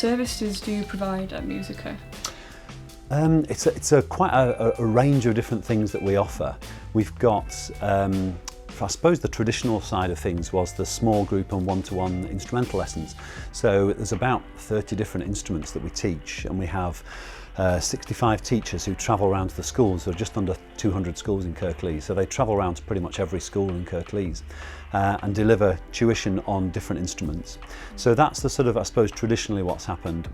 services do you provide at Musica? It's quite a range of different things that we offer. We've got, I suppose the traditional side of things was the small group and one-to-one instrumental lessons. So there's about 30 different instruments that we teach, and we have 65 teachers who travel around to the schools. There are just under 200 schools in Kirklees, so they travel around to pretty much every school in Kirklees and deliver tuition on different instruments. So that's the sort of, I suppose, traditionally what's happened.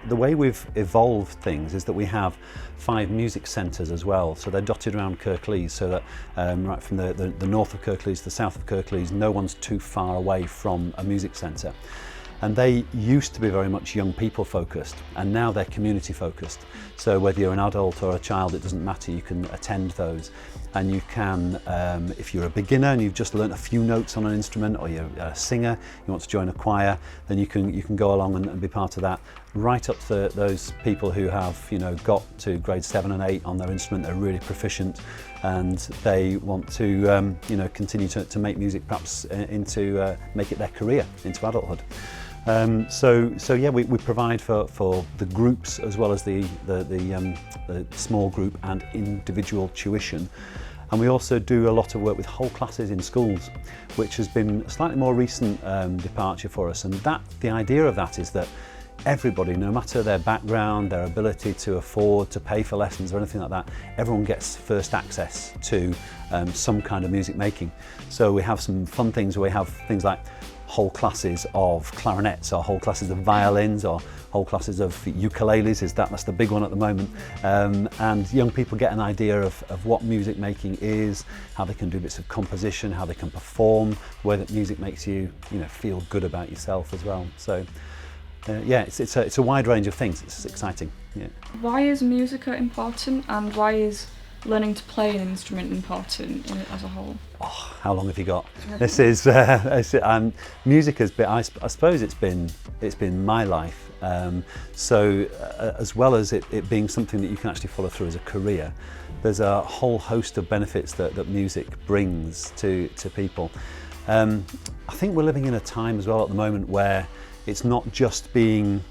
The way we've evolved things is that we have 5 music centres as well, so they're dotted around Kirklees, so that right from the north of Kirklees to the south of Kirklees, no one's too far away from a music centre. And they used to be very much young people focused, and now they're community focused. So whether you're an adult or a child, it doesn't matter, you can attend those. And you can, if you're a beginner and you've just learnt a few notes on an instrument, or you're a singer, you want to join a choir, then you can go along and be part of that. Right up to those people who have, got to grade 7 and 8 on their instrument, they're really proficient, and they want to, continue to make music, perhaps make it their career into adulthood. So yeah, we provide for the groups as well as the small group and individual tuition. And we also do a lot of work with whole classes in schools, which has been a slightly more recent departure for us. And the idea of that is that everybody, no matter their background, their ability to afford to pay for lessons or anything like that, everyone gets first access to some kind of music making. So we have some fun things. We have things like whole classes of clarinets, or whole classes of violins, or whole classes of ukuleles. That's the big one at the moment. And young people get an idea of what music making is, how they can do bits of composition, how they can perform, the way that music makes you, feel good about yourself as well. So yeah, it's a wide range of things. It's exciting. Yeah. Why is Musica important, and why is learning to play an instrument important in it as a whole? Oh, how long have you got? This is music has been. I suppose it's been my life. So as well as it being something that you can actually follow through as a career, there's a whole host of benefits that music brings to people. I think we're living in a time as well at the moment where it's not just being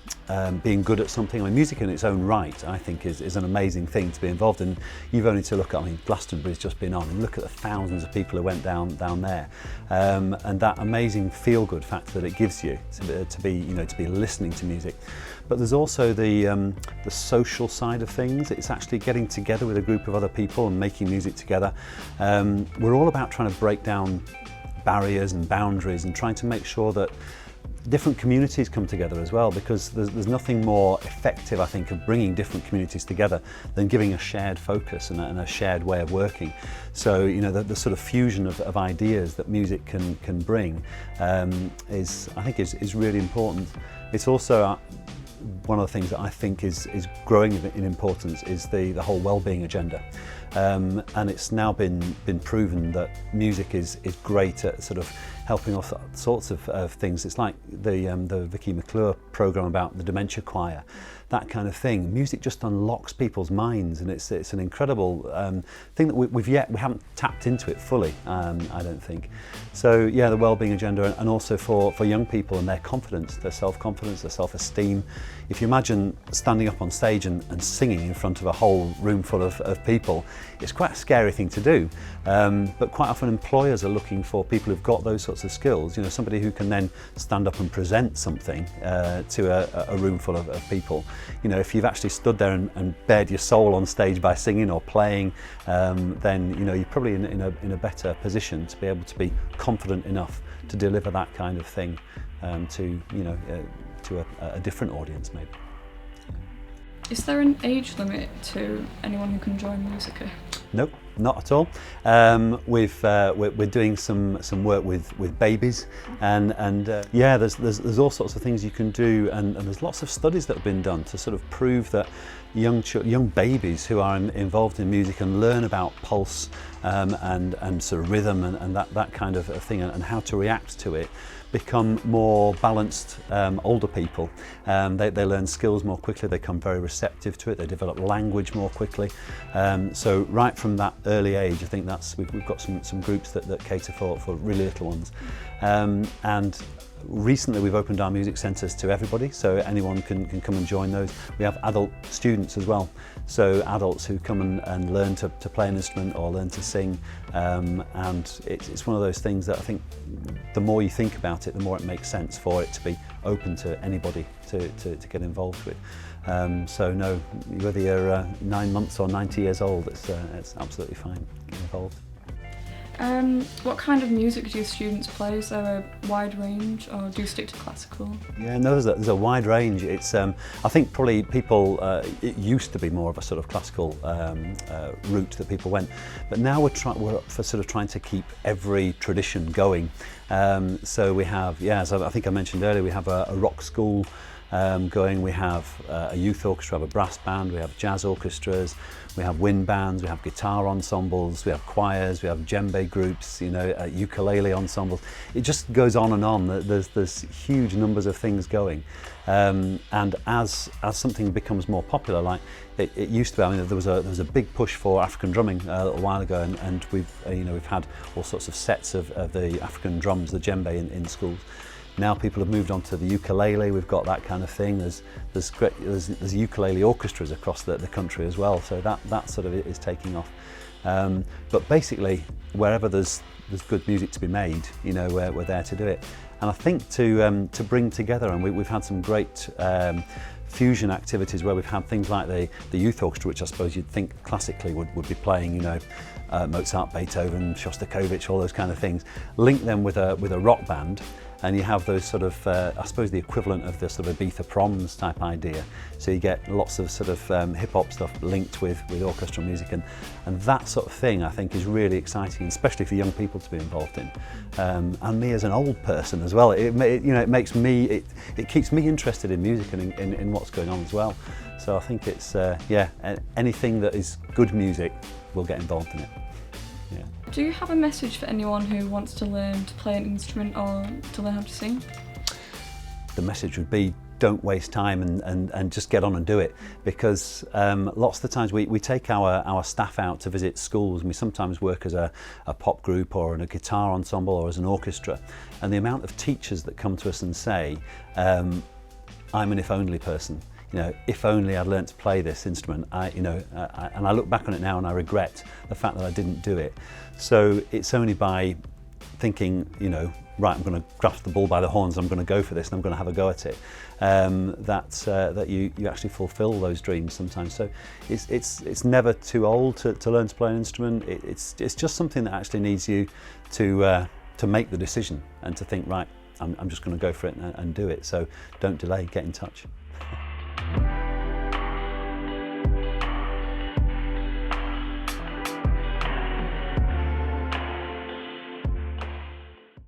good at something. I mean, music in its own right, I think, is an amazing thing to be involved in. You've only to look at, Glastonbury's just been on, and look at the thousands of people who went down there, and that amazing feel-good factor that it gives you to be listening to music. But there's also the social side of things. It's actually getting together with a group of other people and making music together. We're all about trying to break down barriers and boundaries and trying to make sure that different communities come together as well, because there's nothing more effective, I think, of bringing different communities together than giving a shared focus and a shared way of working. So the sort of fusion of ideas that music can bring is really important. It's also one of the things that I think is growing in importance is the whole well-being agenda. And it's now been proven that music is great at sort of helping off sorts of things. It's like the Vicky McClure programme about the dementia choir, that kind of thing. Music just unlocks people's minds, and it's an incredible thing that we haven't tapped into it fully, I don't think. So yeah, the wellbeing agenda, and also for young people and their confidence, their self-confidence, their self-esteem. If you imagine standing up on stage and singing in front of a whole room full of people, it's quite a scary thing to do. But quite often employers are looking for people who've got those sorts of skills, somebody who can then stand up and present something to a room full of people. If you've actually stood there and bared your soul on stage by singing or playing, then you're probably in a better position to be able to be confident enough to deliver that kind of thing to a different audience, maybe. Is there an age limit to anyone who can join Musica? Nope, not at all. We're doing some work with babies, and yeah, there's all sorts of things you can do, and there's lots of studies that have been done to sort of prove that young babies who are involved in music and learn about pulse and sort of rhythm and that kind of thing, and how to react to it, become more balanced older people. They learn skills more quickly, they become very receptive to it, they develop language more quickly. So right from that early age, I think we've got some groups that cater for really little ones. And Recently we've opened our music centres to everybody, so anyone can come and join those. We have adult students as well, so adults who come and learn to play an instrument or learn to sing, and it's one of those things that I think the more you think about it, the more it makes sense for it to be open to anybody to get involved with. So no, whether you're 9 months or 90 years old, it's absolutely fine. Get involved. What kind of music do students play? Is there a wide range, or do you stick to classical? Yeah, no, there's a wide range. It's I think probably people, it used to be more of a sort of classical route that people went, but now we're for sort of trying to keep every tradition going. So we have, yeah, as I think I mentioned earlier, we have a rock school going, we have a youth orchestra, we have a brass band, we have jazz orchestras, we have wind bands, we have guitar ensembles, we have choirs, we have djembe groups, you know, ukulele ensembles. It just goes on and on. There's huge numbers of things going, and as something becomes more popular, like it used to be, I mean, there was a big push for African drumming a little while ago, and we've had all sorts of sets of the African drums, the djembe in schools. Now people have moved on to the ukulele. We've got that kind of thing. There's ukulele orchestras across the country as well. So that sort of is taking off. But basically, wherever there's good music to be made, you know, we're there to do it. And I think to bring together, and we've had some great fusion activities where we've had things like the youth orchestra, which I suppose you'd think classically would be playing, you know, Mozart, Beethoven, Shostakovich, all those kind of things. Link them with a rock band. And you have those sort of, I suppose the equivalent of the sort of Ibiza proms type idea. So you get lots of sort of hip-hop stuff linked with orchestral music, and that sort of thing I think is really exciting, especially for young people to be involved in. And me as an old person as well, it makes me, it keeps me interested in music and in what's going on as well. So I think it's, yeah, anything that is good music, we'll get involved in it. Yeah. Do you have a message for anyone who wants to learn to play an instrument or to learn how to sing? The message would be, don't waste time and just get on and do it, because lots of the times we take our staff out to visit schools, and we sometimes work as a pop group or in a guitar ensemble or as an orchestra, and the amount of teachers that come to us and say, I'm an if only person. You know, if only I'd learnt to play this instrument, and I look back on it now and I regret the fact that I didn't do it. So it's only by thinking, you know, right, I'm going to grasp the bull by the horns, I'm going to go for this and I'm going to have a go at it, that you actually fulfil those dreams sometimes. So it's never too old to learn to play an instrument. It's just something that actually needs you to make the decision and to think, right, I'm just going to go for it and do it. So don't delay, get in touch.